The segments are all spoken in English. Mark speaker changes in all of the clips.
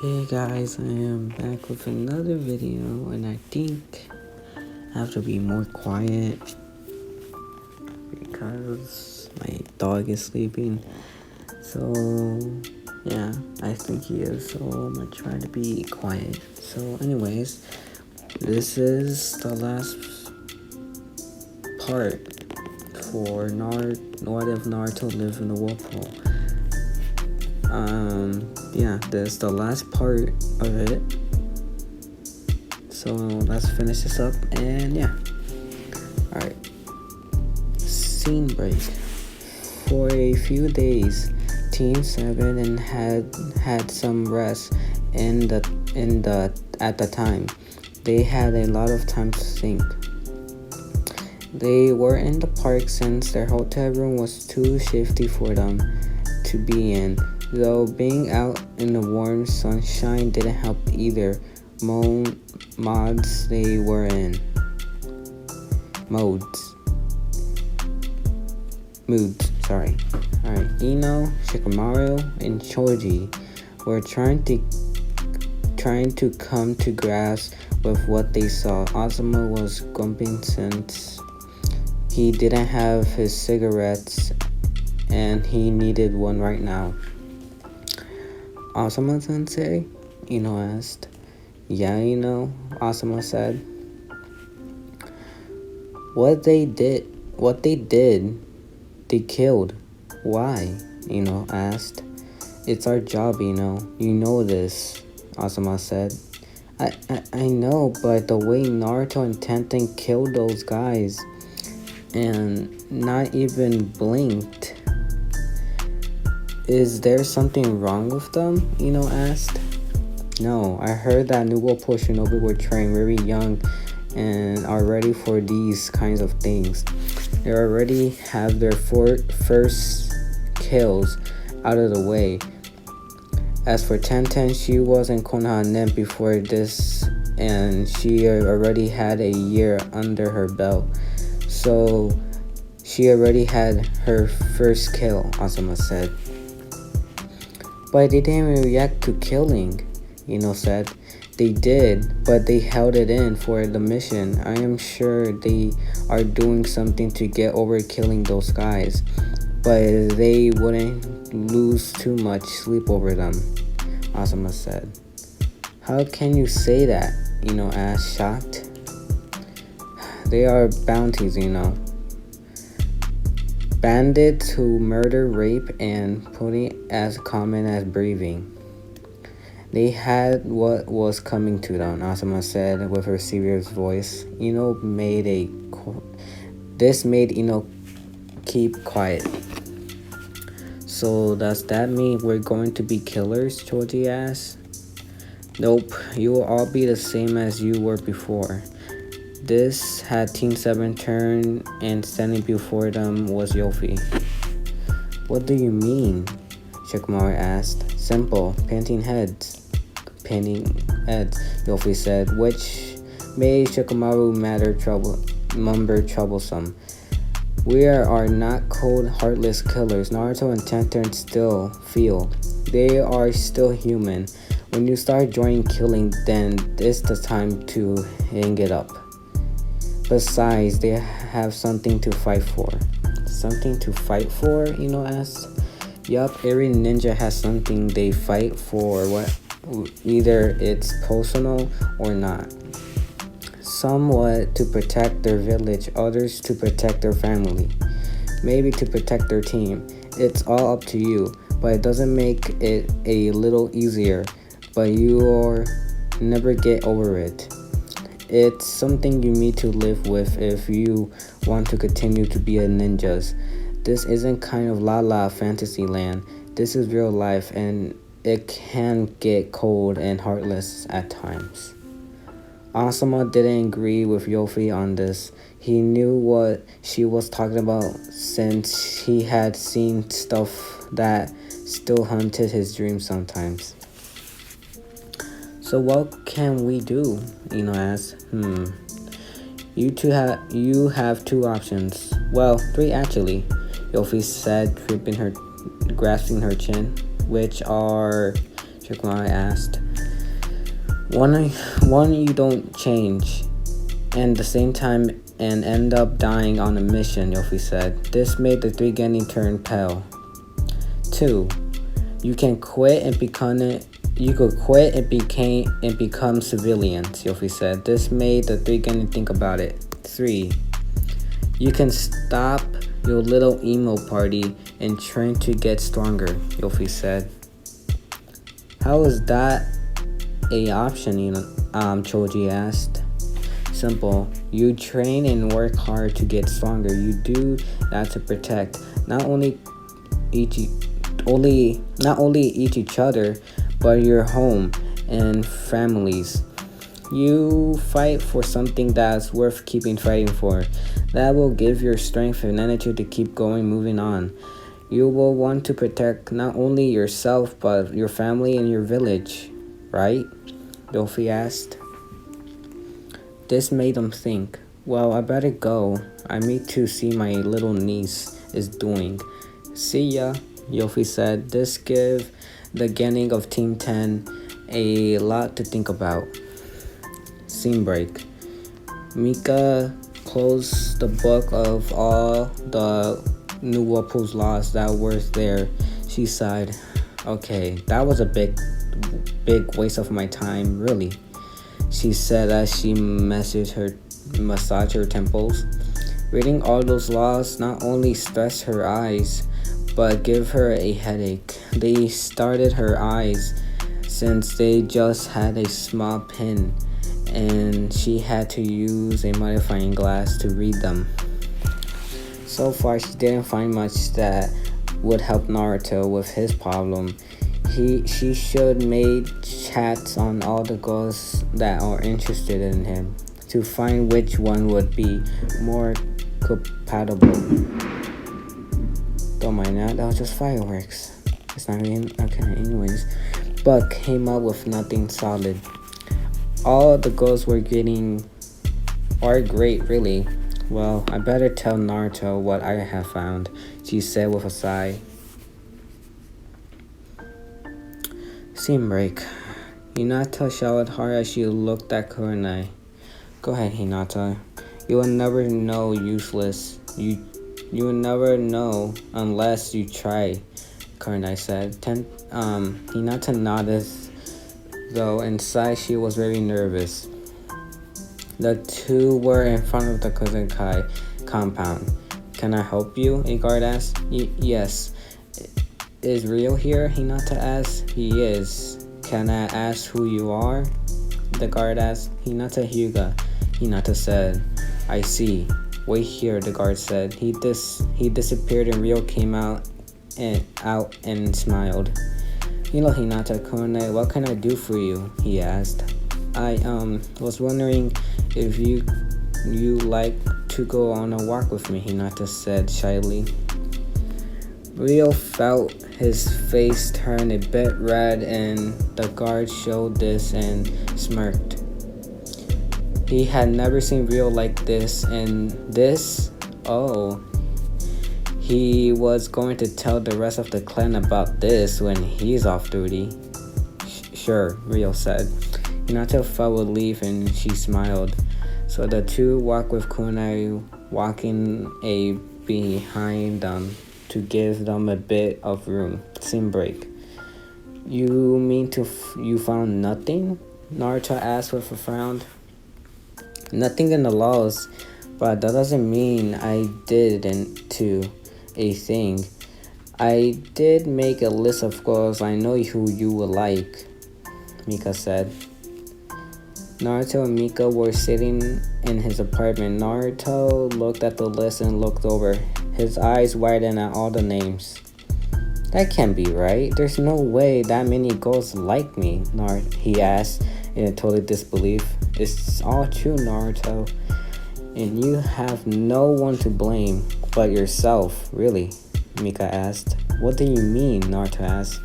Speaker 1: Hey guys, I am back with another video, and I think I have to be more quiet because my dog is sleeping. So yeah, I think he is, so I'm gonna try to be quiet. So anyways, this is the last part for What If Naruto Lived in the Whirlpool. Yeah, this is the last part of it. So let's finish this up, and yeah. Alright. Scene break. For a few days, Team 7 and had some rest at the time. They had a lot of time to think. They were in the park since their hotel room was too shifty for them to be in. Though being out in the warm sunshine didn't help either. Modes they were in. Moods, sorry. Alright, Ino, Shikamaru, and Choji were trying to come to grasp with what they saw. Asuma was grumping since he didn't have his cigarettes and he needed one right now. Asuma-sensei? Ino asked. Yeah, Asuma said. What they did, they killed. Why? Ino asked. It's our job, You know this, Asuma said. I know, but the way Naruto and Tenten killed those guys and not even blinked. Is there something wrong with them? Ino asked. No, I heard that New Whirlpool Shinobi were trained very young and are ready for these kinds of things. They already have their first kills out of the way. As for Tenten, she was in Konoha Nen before this, and she already had a year under her belt. So she already had her first kill, Asuma said. But they didn't react to killing, said. They did, but they held it in for the mission. I am sure they are doing something to get over killing those guys, but they wouldn't lose too much sleep over them, Asuma said. How can you say that? Asked, shocked. They are bounties, Bandits who murder, rape, and putting as common as breathing. They had what was coming to them, Asuma said with her serious voice. This made Ino keep quiet. So does that mean we're going to be killers? Choji asked. Nope, you will all be the same as you were before. This had Team 7 turn, and standing before them was Yofi. What do you mean? Shikamaru asked. Simple, painting heads, Yofi said, which made Shikamaru troublesome. We are not cold, heartless killers. Naruto and Tenten still feel. They are still human. When you start enjoying killing, then it's the time to hang it up. Besides, they have something to fight for. Something to fight for? Asked. Yup, every ninja has something they fight for. Either it's personal or not. Somewhat to protect their village, others to protect their family, maybe to protect their team. It's all up to you, but it doesn't make it a little easier, but you'll never get over it. It's something you need to live with if you want to continue to be a ninja. This isn't kind of la fantasy land. This is real life, and it can get cold and heartless at times. Asuma didn't agree with Yofi on this. He knew what she was talking about since he had seen stuff that still haunted his dreams sometimes. So what can we do? Asked. You have two options. Well, three actually, Yofi said, grasping her chin. Which are? Shikamaru asked. One, one you don't change, and the same time and end up dying on a mission, Yofi said. This made the three Genin turn pale. 2. You can quit and become it. You could quit and become civilians, Yofi said. This made the three Genin think about it. 3. You can stop your little emo party and train to get stronger, Yofi said. How is that a option, Choji asked. Simple. You train and work hard to get stronger. You do that to protect not only each other, but your home and families. You fight for something that's worth keeping fighting for. That will give your strength and energy to keep going, moving on. You will want to protect not only yourself, but your family and your village, right? Dolphy asked. This made him think. Well, I better go. I need to see my little niece is doing. See ya, Yofi said. This gave the Genin of Team 10 a lot to think about. Scene break. Mika closed the book of all the new Whirlpool's laws that were there. She sighed. Okay, that was a big waste of my time, really, she said as she massaged her temples. Reading all those laws not only stressed her eyes, but gave her a headache. They started her eyes since they just had a small pin, and she had to use a magnifying glass to read them. So far, she didn't find much that would help Naruto with his problem. She should made chats on all the girls that are interested in him to find which one would be more compatible. Don't mind that was just fireworks. It's not even okay. Anyways, but came up with nothing solid. All the girls are great, really. Well, I better tell Naruto what I have found, she said with a sigh. Scene break. Hinata showered hard as she looked at Kurenai. Go ahead, Hinata. You will never know useless. You will never know unless you try, Kurenai said. Hinata nodded, though inside she was very nervous. The two were in front of the Kozenkai compound. Can I help you? A guard asked. Yes. Is Rio here? Hinata asked. He is. Can I ask who you are? The guard asked. Hinata Hyuga, Hinata said. I see. Wait here, the guard said. He disappeared and Rio came out and smiled. Hello, Hinata. Kone, what can I do for you? He asked. I was wondering if you like to go on a walk with me, Hinata said shyly. Rio felt his face turn a bit red, and the guard showed this and smirked. He had never seen Rio like this, and this? Oh. He was going to tell the rest of the clan about this when he's off duty. Sure, Rio said. Hinata felt relief and she smiled. So the two walked with Kunai walking behind them to give them a bit of room. Scene break. You mean you found nothing? Naruto asked with a frown. Nothing in the laws, but that doesn't mean I didn't do a thing. I did make a list of girls I know who you would like, Mika said. Naruto and Mika were sitting in his apartment. Naruto looked at the list and looked over. His eyes widened at all the names. That can't be right. There's no way that many girls like me, he asked in a total disbelief. It's all true, Naruto. And you have no one to blame but yourself, really? Mika asked. What do you mean? Naruto asked.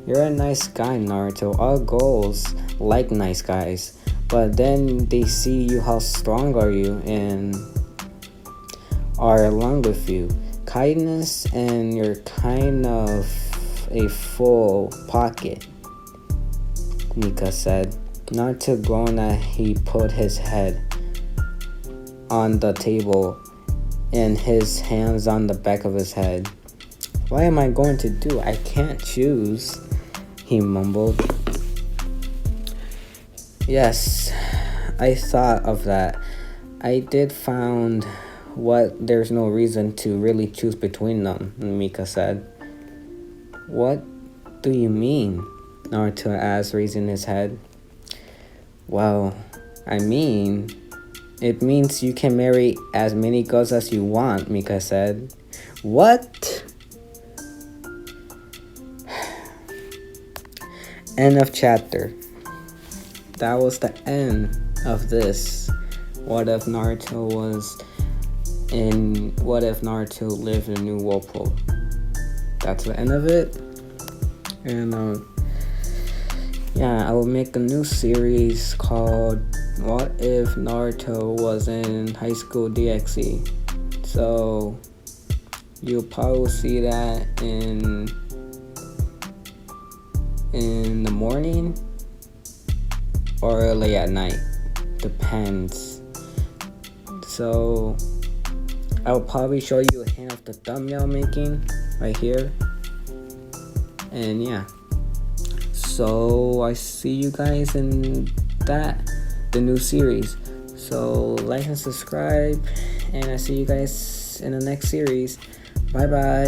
Speaker 1: You're a nice guy, Naruto. All girls like nice guys. But then they see you how strong are you and are along with you. Kindness and you're kind of a full pocket, Mika said. Naruto groaned that he put his head on the table and his hands on the back of his head. What am I going to do? I can't choose, he mumbled. Yes, I thought of that. I did found what there's no reason to really choose between them, Mika said. What do you mean? Naruto asked, raising his head. Well, it means you can marry as many girls as you want, Mika said. What? End of chapter. That was the end of this. What if Naruto lived in New Whirlpool? That's the end of it. And I will make a new series called What If Naruto Was in High School DxE. So you'll probably see that in the morning or late at night. Depends. So I'll probably show you a hint of the thumbnail making right here. And yeah. So I see you guys in the new series. So like and subscribe, and I see you guys in the next series. Bye bye.